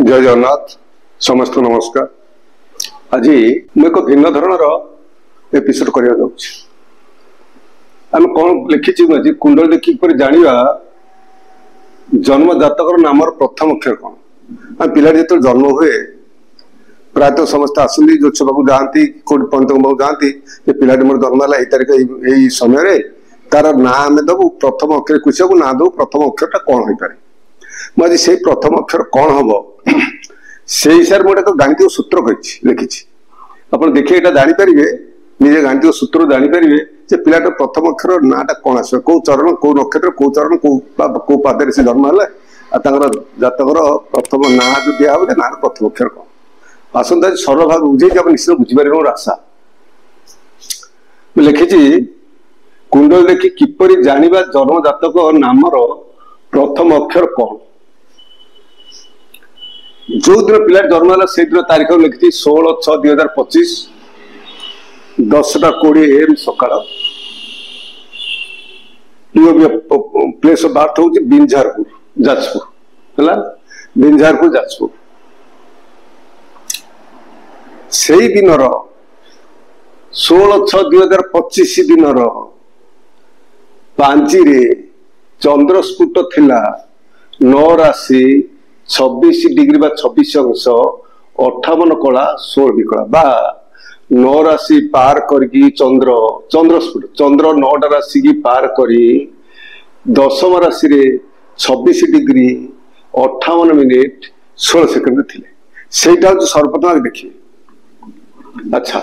जय जगन्नाथ समस्त नमस्कार। आज मुझे एक भिन्न धरण एपिसोड करने आम कौन लिखी कुंडल देखी जाना जन्म जातक नाम प्रथम अक्षर कौन आम पिला जो जन्म हुए प्रायतः समस्त आसती ज्योतिष पाक जाती पंडित पाक जाती पिला मोर जन्म है तारीख यही समय तार ना आम दबू प्रथम अक्षर कृषक ना दू प्रथम अक्षर कौन हो पाए मुझे से प्रथम अक्षर कौन हम से हिसाब से गोटे गाणितिक सूत्र लिखी आप देखिए यहाँ जापर निजे गाणितिक सूत्र जापर से पिलाटा प्रथम अक्षर नाटा कौन आस कौ चरण कौ नक्षत्र कौ चरण कौ पादे से जन्म है जातकर प्रथम ना जो दिया ना प्रथम अक्षर कौन आसंता सरल भाव बुझे आप निश्चित बुझीपारे मोर आशा लिखी कुंडल देखी किपरि जानिबा जन्म जातक नामर प्रथम अक्षर कौन जो दिन पिला जन्म है से दिन तारीख लिखी 16/6/2025 10:20 AM सकाळ प्लेस ऑफ बर्थ हूँ बिंझारपुर जाजपुर है बिंझारपुर जाजपुर से दिन 16/6/2025 दिन पांची चंद्रस्फुट थिला 9 राशि 26 डिग्री 26 अंश 58 कला 16 विकला बा 9 राशि पार करके चंद्रस्फुट चंद्र 9टा राशि की पार करी 10म राशि रे 26 डिग्री 58 मिनिट 16 सेकंड थिले सेटा जो सर्वप्रथम देखिए। अच्छा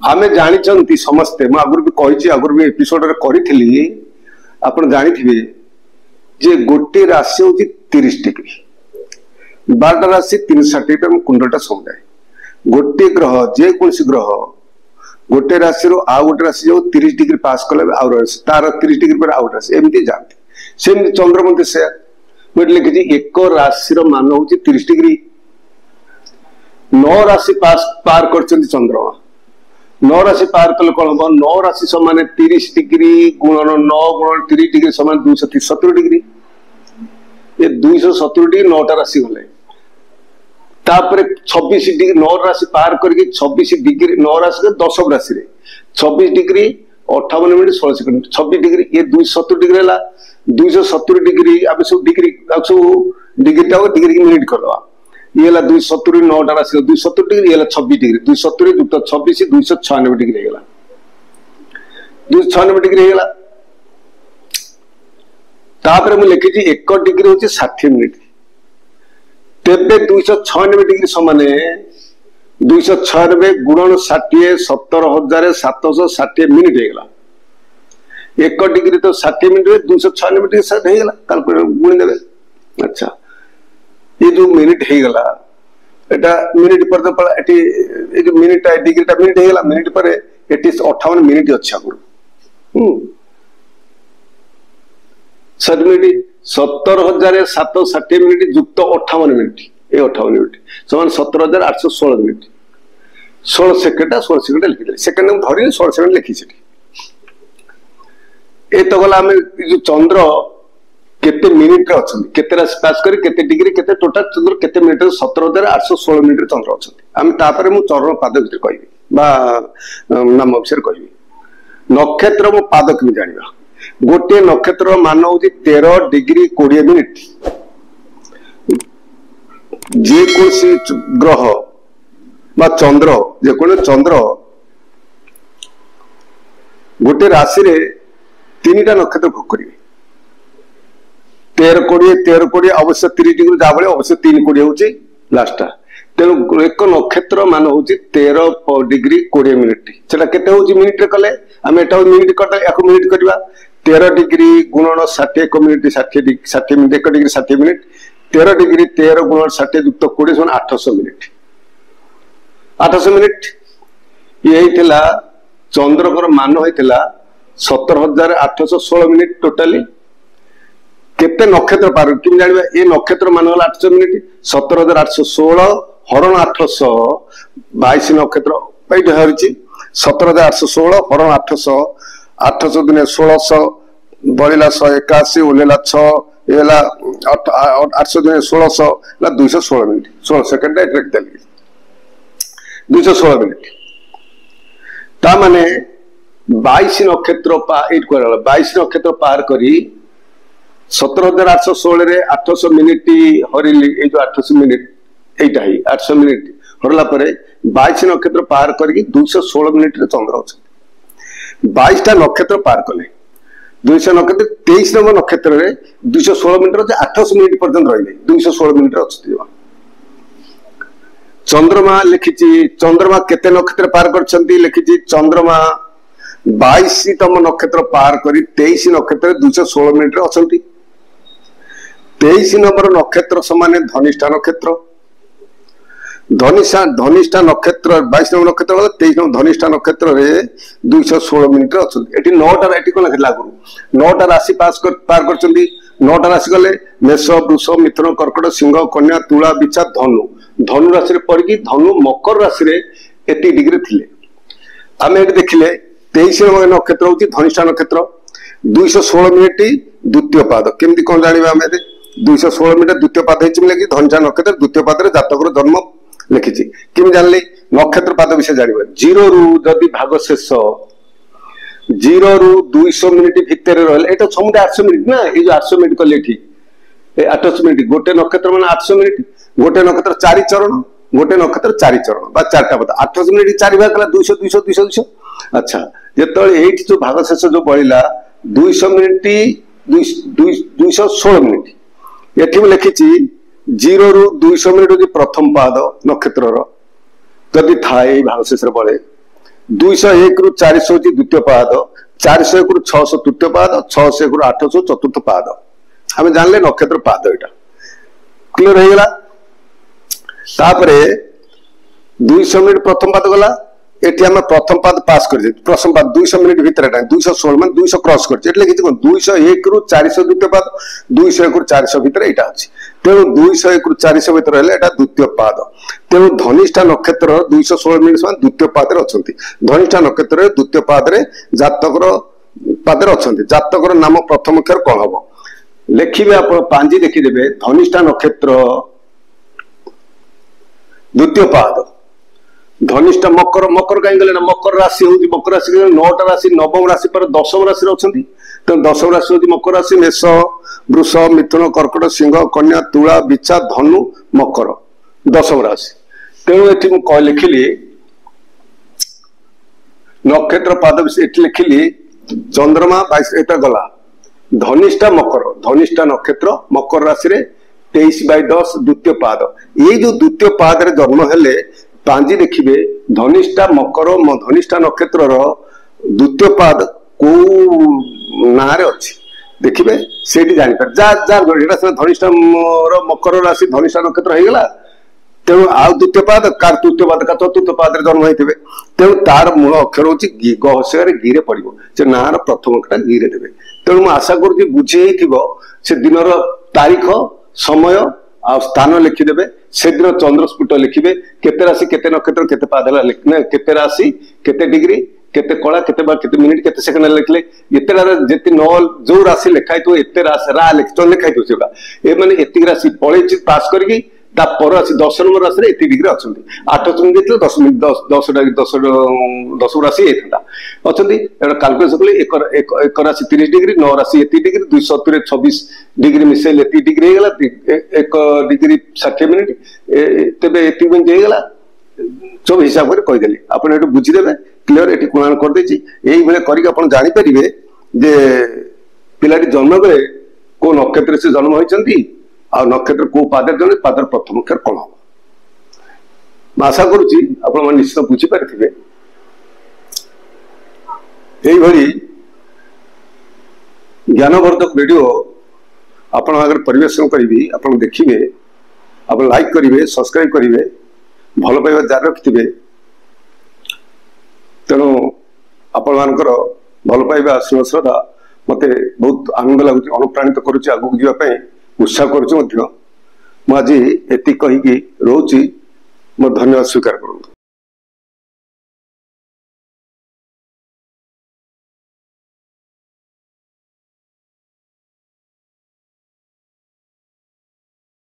आमे जानी समस्ते मैं आगुरी भी कही आगुरी भी एपिसोड रे करी आप जानी जे गोटे राशि हूँ 30 डिग्री 12टा राशि 360 कुंडलटा समुदाय गोटे ग्रह जेकोसी ग्रह गोटे राशि आउ गोटे राशि जो 30 डिग्री पास कले तार 30 डिग्री पर आउ राशि एमती जाती सेमती चंद्र मध्य से मुझे लिखी एक राशि मान हूँ 30 डिग्री 9 राशि पार कर चंद्रमा 9 राशि पार कले कौन हम 9 राशि समान 30 डिग्री गुणन 9 गुणन 30 डिग्री समान 270 डिग्री ये 270 डिग्री 9टा राशि गले तापर 26 डिग्री 9 राशि पार करके 26 डिग्री 9 राशि 10 राशि रे 26 डिग्री 58 मिनट 16 सेकंड 26 डिग्री ये 270 डिग्री है 270 डिग्री आप सब डिग्री डिग्री की मिनिट कर ये 270 9टा राशि 270 डिग्री ये 26 डिग्री 270 युक्त 26 296 डिग्री है 296 डिग्री है तापर मुझे लिखी 1 डिग्री हूँ 60 मिनिट तेबे 296 डिग्री समान 296 गुणन 60 17,760 मिनिट होगा 1 डिग्री तो 60 मिनिट 296 डिग्री होगा कैलकुलेटर गुणी देवे। अच्छा ये जो मिनिट होगा एटा मिनिट पर जो मिनिट डिग्रीटा मिनिट होगा मिनिट पर 58 मिनिट अच्छी आगुरी 17,760 मिनिट युक्त 58 मिनिट ये 58 मिनिट समान 17,816 मिनिट 16 सेकेंड 16 सेकेंड लिखी सेकेंड धरी 16 सेकेंड लिखी ये तो गला जो चंद्र केते मिनिट अच्छा केते राशि पास कर केते डिग्री केते टोटाल चंद्र केते मिनिट 17,816 मिनिट चंद्र अच्छा आम तापर मु चरण पाद भीतर कहि नाम विषय कहि नक्षत्र मो पाद कि जानिबा गोटे नक्षत्र मान हूँ 13 डिग्री 20 मिनिट जेकोसी ग्रह बा चंद्र जेको चंद्र गोटे राशि रे 3टा नक्षत्र भोग करेंगे 13-20 अवश्य 30 डिग्री जा भाई अवश्य 3-20 हूँ लास्टा तेणु एक नक्षत्र मान हूँ 13 डिग्री 20 मिनिट से मिनिट कले आम एटा मिनिट कर मिनिट करवा 13 डिग्री गुणन 60 1 minute 60 minute 1 degree 60 minute 13 degree 13 गुणन 60 युक्त 20 समान 800 मिनिट 800 मिनिट ये चंद्रकर मान होता 17,816 मिनिट टोटाली केते नक्षत्र पार कि जाना ये नक्षत्र मान गला 800 मिनिट 17,816 हरण 822 नक्षत्र हरी 17,816 हरण 800 800 दिन 1600 बढ़ला 181 ओल्हेला 6 एला 816 216 मिनिट 16 सेकंड रखिदेली 216 मिनिट ता माने 22 नक्षत्र 22 नक्षत्र पार करी 17,816 रे 800 मिनिट हरिली ए जो 800 मिनिट एटा ही 800 मिनिट हरला परे 22 नक्षत्र पार करी 216 मिनिट रे चंद्र अछि 22 टा नक्षत्र पार कले 200 नक्षत्र 23 नंबर नक्षत्र रे 216 मिनिट रे 800 मिनिट पर्यंत रहिले 216 मिनिट रे अछि चंद्रमा लिखिची चंद्रमा केते नक्षत्र पार करछंती लिखिची चंद्रमा 22तम नक्षत्र पार करी 23 नक्षत्र 216 मिनिट रे अछंती 23 नंबर नक्षत्र समान धनिष्ठा नक्षत्र धनिष्ठा नक्षत्र 22 नंबर नक्षत्र 23 नंबर धनिष्ठा नक्षत्र रे 216 मिनिट रे अछंती एटी 9टा एटी कोन लागू 9टा राशि पार करछंती 9टा राशि गले मेष वृष मिथुन कर्कट सिंह कन्या तुला बिच्छा धनु धनु राशि रे पड़की धनु मकर राशि रे एटी डिग्री थिले आमे एटी देखिले 23 नंबर नक्षत्र होची धनिष्ठा नक्षत्र 216 मिनिट द्वितीय पाद केमती कोन जानिबा आमे 216 मिनिट द्वितीय पाद हेची मिले कि धनिष्ठा नक्षत्र द्वितीय पाद रे जातकर जन्म लिखिची केम जानले नक्षत्र पाद विषय जानिबा 0 रु जदि भाग शेष 0 रु 200 मिनिट भितर रहले एटा समुदे 800 मिनिट ना ए जो 800 मिनिट कले ठीक ए 800 मिनिट गोटे नक्षत्र माने 800 मिनिट गोटे नक्षत्र 4 चरण गोटे नक्षत्र 4 चरण बा 4टा पद 800 मिनिट 4 भाग कला 200 200 200 200 अच्छा जेतळे एठी जो भाग शेष जो बळिला 200 मिनिट 216 मिनिट एठी में लिखिची 0 रु 200 मिनिट जो प्रथम पाद नक्षत्र रो जदि थाए भाग शेष रे बळे 201 रु 400 जी द्वितीय पाद 401 रु 600 तृतीय पाद 601 रु 800 चतुर्थ पाद हमें जानले नक्षत्र पाद एटा क्लियर हो गला तापरे 200 मिनिट प्रथम पाद गला एटी हम प्रथम पाद पास कर दे प्रथम पाद 200 मिनिट भीतर एटा 216 मान 200 क्रॉस कर एटले किछ 201 रु 400 द्वितीय पाद 201 रु 400 भीतर एटा अछि तेणु 201 रु 400 भीतर हेले एटा द्वितीय पाद तेणु धनिष्ठा नक्षत्र 216 मिनिट मान द्वितीय पाद रे अछंती धनिष्ठा नक्षत्र द्वितीय पाद रे जातकर पाद रे अछंती जातकर नाम प्रथम अक्षर कोन हबो लिखिबे आपण पांजी देखि देबे धनिष्ठा नक्षत्र द्वितीय पाद धनिष्ठा मकर मकर कहीं गले ना मकर राशि होची मकर राशि 9टा राशि नवम राशि पर दशम राशि अछंती तो दशम राशि होची मकर राशि मेष वृष मिथुन कर्कट सिंह कन्या तुला बिच्छा धनु मकर दशम राशि तेणु एठी मु लिखिली नक्षत्र पाद विषय एठी लिखिली चंद्रमा 22 एटा गला धनिष्ठा नक्षत्र मकर राशि रे 23/10 द्वितीय पाद ये जो द्वितीय पाद रे जन्म हेले पांजी देखिबे धनिष्ठा मकर धनिष्ठा नक्षत्र रो द्वितीय पाद को नारे अछि देखिबे सेठी जानि पर जा जा एटा धनिष्ठा रो मकर राशि धनिष्ठा नक्षत्र हे गेला तेणु आउ द्वितीय पाद कार तृतीय पाद का चतुर्थ पाद रे जन्म होइथिबे तेणु तार मूल अक्षर होछि गी गहसे रे गिरे पड़िबो से नार प्रथम अक्षर गिरे देबे तेणु मैं आशा करूँ बुझेइथिबो से दिनर तारीख समय आ स्थान लिखिदेवे से दिन चंद्रस्फुट लिखिबे केते राशि केते नक्षत्र केते पाद केते राशि केते डिग्री केते कला केते बार केते मिनिट केते सेकंड लिखले एते जेते न जो राशि लिखाइ तो एते राशि रा लिखाइ तो सेगा ए माने एति राशि पळेछि पास करके ता पर राशि 10 नंबर राशि रे एति डिग्री अछंती 800 मिनिट देते 10 मिनिट 10 राशि एथला अछंती एटा कैलकुलेशन कले एक राशि 30 डिग्री 9 राशि एति डिग्री 270 रे 26 डिग्री मिसेल एति डिग्री हे गेला 1 डिग्री 60 मिनिट तबे एति मिनिट हे गेला सब हिसाब करे कहि देली आपण एटु बुझी देबे क्लियर एटी कोण कर देछि एई बेले करी आपण जानि परिबे जे पिलाटी जन्म बेले को नक्षत्र से जन्म होइचंती आ नक्षत्र को पादर जने पादर प्रथम अक्षर कोन हो मैं आशा करूची आपण मन निश्चित बुझी पारिथिबे एई भली ज्ञानवर्धक वीडियो आपण अगर परिवेशन करिवि आपण देखिबे आपण लाइक करिवे सब्सक्राइब करिवे भल पाइबा जारी रखिथिबे तेणु आपण मानकर भल पाइबा स्नेह श्रद्धा मते बहुत आनंद लगुच अनुप्राणित करुच्ची आगु जीवा पई उत्साह करुच्ची मध्य मु आज एति कहिकी रोची मो धन्यवाद स्वीकार करूँ।